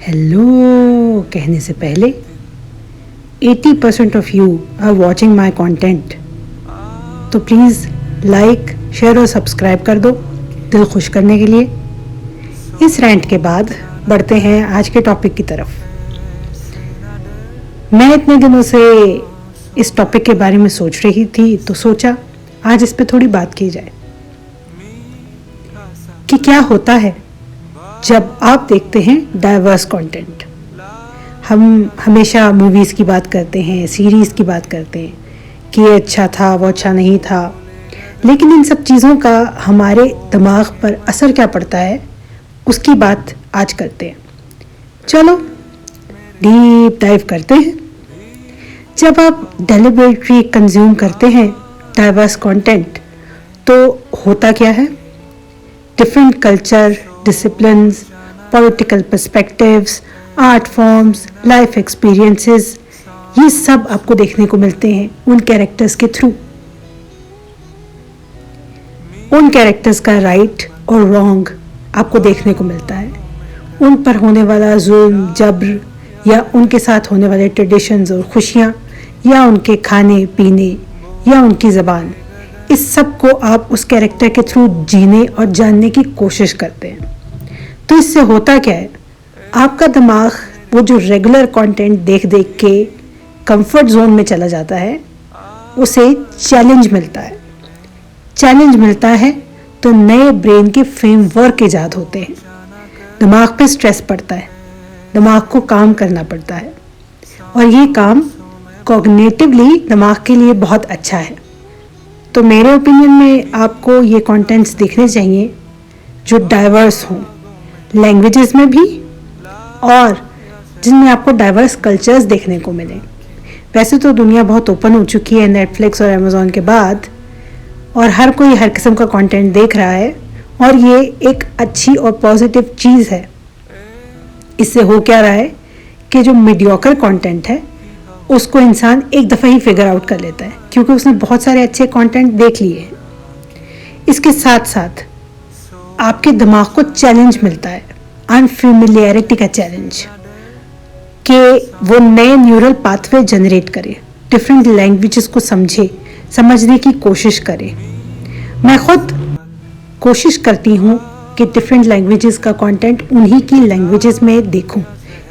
Hello कहने से पहले 80% of you are watching my content, तो प्लीज़ लाइक, शेयर और सब्सक्राइब कर दो दिल खुश करने के लिए। इस रैंट के बाद बढ़ते हैं आज के टॉपिक की तरफ। मैं इतने दिनों से इस टॉपिक के बारे में सोच रही थी, तो सोचा आज इस पे थोड़ी बात की जाए कि क्या होता है जब आप देखते हैं डाइवर्स कंटेंट। हम हमेशा मूवीज़ की बात करते हैं, सीरीज़ की बात करते हैं कि ये अच्छा था, वो अच्छा नहीं था, लेकिन इन सब चीज़ों का हमारे दिमाग पर असर क्या पड़ता है उसकी बात आज करते हैं। चलो डीप डाइव करते हैं। जब आप डेलिबरेटली कंज्यूम करते हैं डाइवर्स कंटेंट, तो होता क्या है? Different culture, disciplines, political perspectives, art forms, life experiences, ये सब आपको देखने को मिलते हैं उन कैरेक्टर्स के थ्रू। उन कैरेक्टर्स का राइट और रॉन्ग आपको देखने को मिलता है। उन पर होने वाला जुल्म, जब्र, या उनके साथ होने वाले ट्रेडिशंस और खुशियाँ, या उनके खाने पीने, या उनकी ज़बान, इस सब को आप उस कैरेक्टर के थ्रू जीने और जानने की कोशिश करते हैं। तो इससे होता क्या है? आपका दिमाग वो जो रेगुलर कंटेंट देख देख के कंफर्ट जोन में चला जाता है, उसे चैलेंज मिलता है। चैलेंज मिलता है तो नए ब्रेन के फ्रेमवर्क ईजाद होते हैं। दिमाग पे स्ट्रेस पड़ता है, दिमाग को काम करना पड़ता है, और ये काम कॉग्निटिवली दिमाग के लिए बहुत अच्छा है। तो मेरे ओपिनियन में आपको ये कंटेंट्स देखने चाहिए जो डाइवर्स हों, लैंग्वेजेस में भी, और जिनमें आपको डाइवर्स कल्चर्स देखने को मिले। वैसे तो दुनिया बहुत ओपन हो चुकी है नेटफ्लिक्स और अमेज़ॉन के बाद, और हर कोई हर किस्म का कंटेंट देख रहा है, और ये एक अच्छी और पॉजिटिव चीज़ है। इससे हो क्या रहा है कि जो मीडियोकर कंटेंट है उसको इंसान एक दफ़ा ही फिगर आउट कर लेता है, क्योंकि उसने बहुत सारे अच्छे कंटेंट देख लिए हैं। इसके साथ साथ आपके दिमाग को चैलेंज मिलता है, अनफेमिलियरिटी का चैलेंज, कि वो नए न्यूरल पाथवे जनरेट करे, डिफरेंट लैंग्वेजेस को समझने की कोशिश करे। मैं खुद कोशिश करती हूँ कि डिफरेंट लैंग्वेजेस का कंटेंट उन्हीं की लैंग्वेजेस में देखूँ।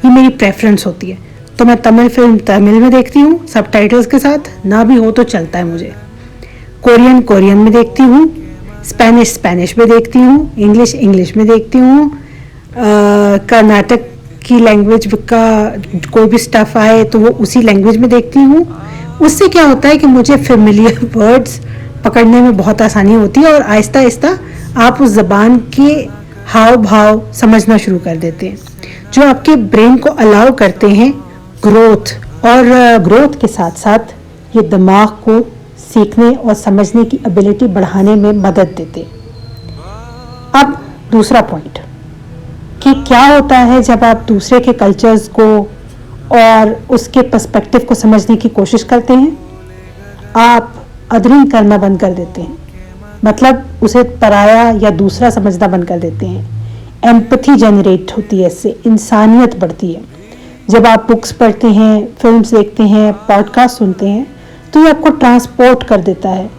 ये मेरी प्रेफरेंस होती है। तो मैं तमिल फिल्म तमिल में देखती हूँ सबटाइटल्स के साथ, ना भी हो तो चलता है मुझे। कोरियन में देखती हूँ, स्पेनिश में देखती हूँ, इंग्लिश में देखती हूँ, कर्नाटक की लैंग्वेज का कोई भी स्टफ आए तो वो उसी लैंग्वेज में देखती हूँ। उससे क्या होता है कि मुझे फेमिलियर वर्ड्स पकड़ने में बहुत आसानी होती है, और आहिस्ता आहिस्ता आप उस ज़बान के हाव भाव समझना शुरू कर देते हैं, जो आपके ब्रेन को अलाउ करते हैं ग्रोथ, और ग्रोथ के साथ साथ ये दिमाग को सीखने और समझने की एबिलिटी बढ़ाने में मदद देते। अब दूसरा पॉइंट कि क्या होता है जब आप दूसरे के कल्चर्स को और उसके पर्सपेक्टिव को समझने की कोशिश करते हैं। आप अदरिंग करना बंद कर देते हैं, मतलब उसे पराया या दूसरा समझना बंद कर देते हैं। एम्पैथी जनरेट होती है, इससे इंसानियत बढ़ती है। जब आप बुक्स पढ़ते हैं, फिल्म्स देखते हैं, पॉडकास्ट सुनते हैं, तो ये आपको ट्रांसपोर्ट कर देता है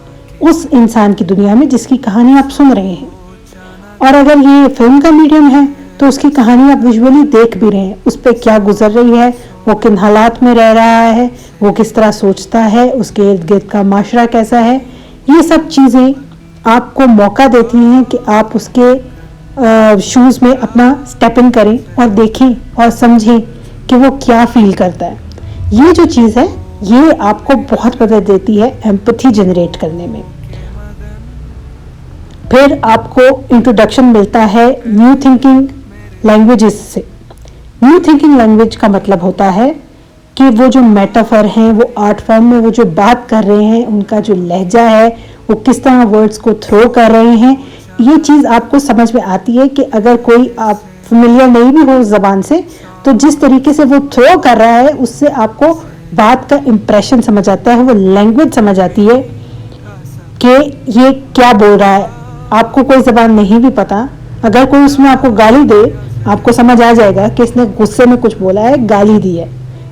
उस इंसान की दुनिया में जिसकी कहानी आप सुन रहे हैं। और अगर ये फिल्म का मीडियम है तो उसकी कहानी आप विजुअली देख भी रहे हैं, उस पर क्या गुजर रही है, वो किन हालात में रह रहा है, वो किस तरह सोचता है, उसके इर्द गिर्द का माशरा कैसा है। ये सब चीज़ें आपको मौका देती हैं कि आप उसके शूज़ में अपना स्टेप इन करें और देखें और समझें कि वो क्या फील करता है। ये जो चीज़ है ये आपको बहुत मदद देती है एम्पैथी जनरेट करने में। फिर आपको इंट्रोडक्शन मिलता है न्यू थिंकिंग लैंग्वेजेस से। न्यू थिंकिंग लैंग्वेज का मतलब होता है कि वो जो मेटाफर हैं, वो आर्ट फॉर्म में वो जो बात कर रहे हैं, उनका जो लहजा है, वो किस तरह वर्ड्स को थ्रो कर रहे हैं, ये चीज़ आपको समझ में आती है कि अगर कोई आप फेमिलियर नहीं भी हो उस ज़बान से, तो जिस तरीके से वो थ्रो कर रहा है उससे आपको बात का इम्प्रेशन समझ आता है, वो लैंग्वेज समझ आती है कि ये क्या बोल रहा है। आपको कोई ज़बान नहीं भी पता, अगर कोई उसमें आपको गाली दे आपको समझ आ जाएगा कि इसने गुस्से में कुछ बोला है, गाली दी है।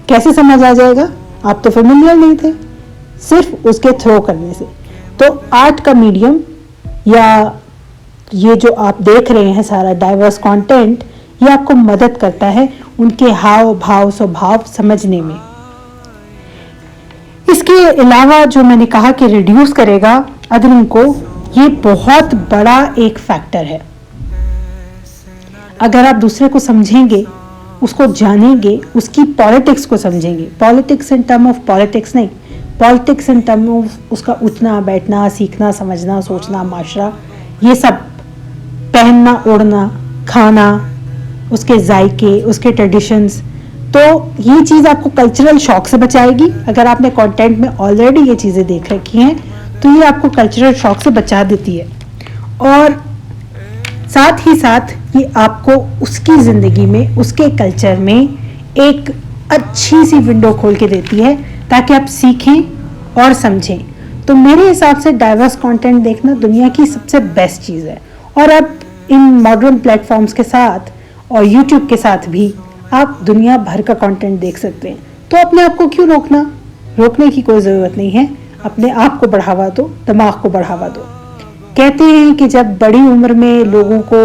कैसे समझ आ जाएगा? आप तो फेमिलियर नहीं थे, सिर्फ उसके थ्रो करने से। तो आर्ट का मीडियम या ये जो आप देख रहे हैं सारा डाइवर्स कंटेंट, ये आपको मदद करता है उनके हाव भाव स्वभाव समझने में। इसके अलावा जो मैंने कहा कि रिड्यूस करेगा अग्रिंग को, ये बहुत बड़ा एक फैक्टर है। अगर आप दूसरे को समझेंगे, उसको जानेंगे, उसकी पॉलिटिक्स को समझेंगे, politics in term of politics नहीं, पॉलिटिक्स इन टर्म ऑफ उसका उठना बैठना, सीखना, समझना, सोचना, माशरा, ये सब, पहनना ओढ़ना, खाना, उसके जायके, उसके ट्रेडिशंस, तो ये चीज़ आपको कल्चरल शॉक से बचाएगी। अगर आपने कंटेंट में ऑलरेडी ये चीज़ें देख रखी हैं तो ये आपको कल्चरल शॉक से बचा देती है, और साथ ही साथ ये आपको उसकी ज़िंदगी में, उसके कल्चर में एक अच्छी सी विंडो खोल के देती है ताकि आप सीखें और समझें। तो मेरे हिसाब से डाइवर्स कंटेंट देखना दुनिया की सबसे बेस्ट चीज़ है। और अब इन मॉडर्न प्लेटफॉर्म्स के साथ और यूट्यूब के साथ भी आप दुनिया भर का कंटेंट देख सकते हैं। तो अपने आप को क्यों रोकना? रोकने की कोई ज़रूरत नहीं है। अपने आप को बढ़ावा दो, दिमाग को बढ़ावा दो। कहते हैं कि जब बड़ी उम्र में लोगों को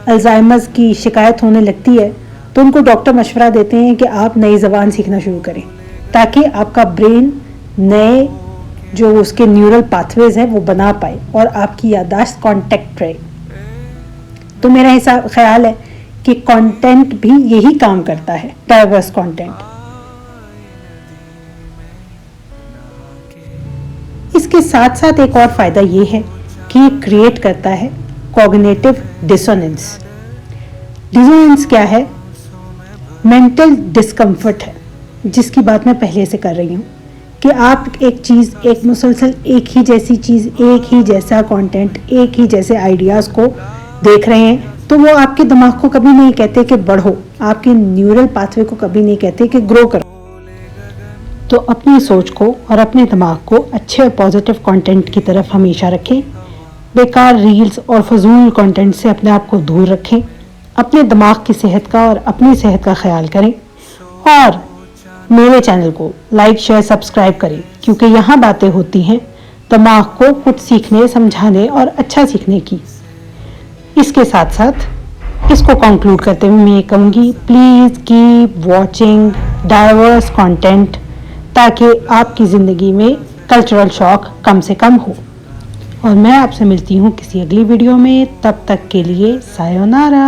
अल्जाइमर्स की शिकायत होने लगती है तो उनको डॉक्टर मशवरा देते हैं कि आप नई ज़बान सीखना शुरू करें ताकि आपका ब्रेन नए जो उसके न्यूरल पाथवेज है वो बना पाए और आपकी याददाश्त कॉन्टेक्ट रहे। तो मेरा हिसाब ख्याल है कि कंटेंट भी यही काम करता है, डाइवर्स कंटेंट। इसके साथ साथ एक और फायदा ये है कि ये क्रिएट करता है कॉग्निटिव डिसोनेंस। डिसोनेंस क्या है? मेंटल डिस्कम्फर्ट है, जिसकी बात मैं पहले से कर रही हूँ कि आप एक चीज़, एक मुसलसल एक ही जैसी चीज़, एक ही जैसा कंटेंट, एक ही जैसे आइडियाज़ को देख रहे हैं तो वो आपके दिमाग को कभी नहीं कहते कि बढ़ो, आपके न्यूरल पाथवे को कभी नहीं कहते कि ग्रो करो। तो अपनी सोच को और अपने दिमाग को अच्छे और पॉजिटिव कंटेंट की तरफ हमेशा रखें। बेकार रील्स और फजूल कंटेंट से अपने आप को दूर रखें। अपने दिमाग की सेहत का और अपनी सेहत का ख्याल करें और मेरे चैनल को लाइक, शेयर, सब्सक्राइब करें, क्योंकि यहाँ बातें होती हैं दिमाग को कुछ सीखने, समझाने और अच्छा सीखने की। इसके साथ साथ इसको कंक्लूड करते हुए मैं ये कहूँगी, please keep watching diverse content ताकि आपकी ज़िंदगी में कल्चरल शॉक कम से कम हो। और मैं आपसे मिलती हूँ किसी अगली वीडियो में। तब तक के लिए सायोनारा।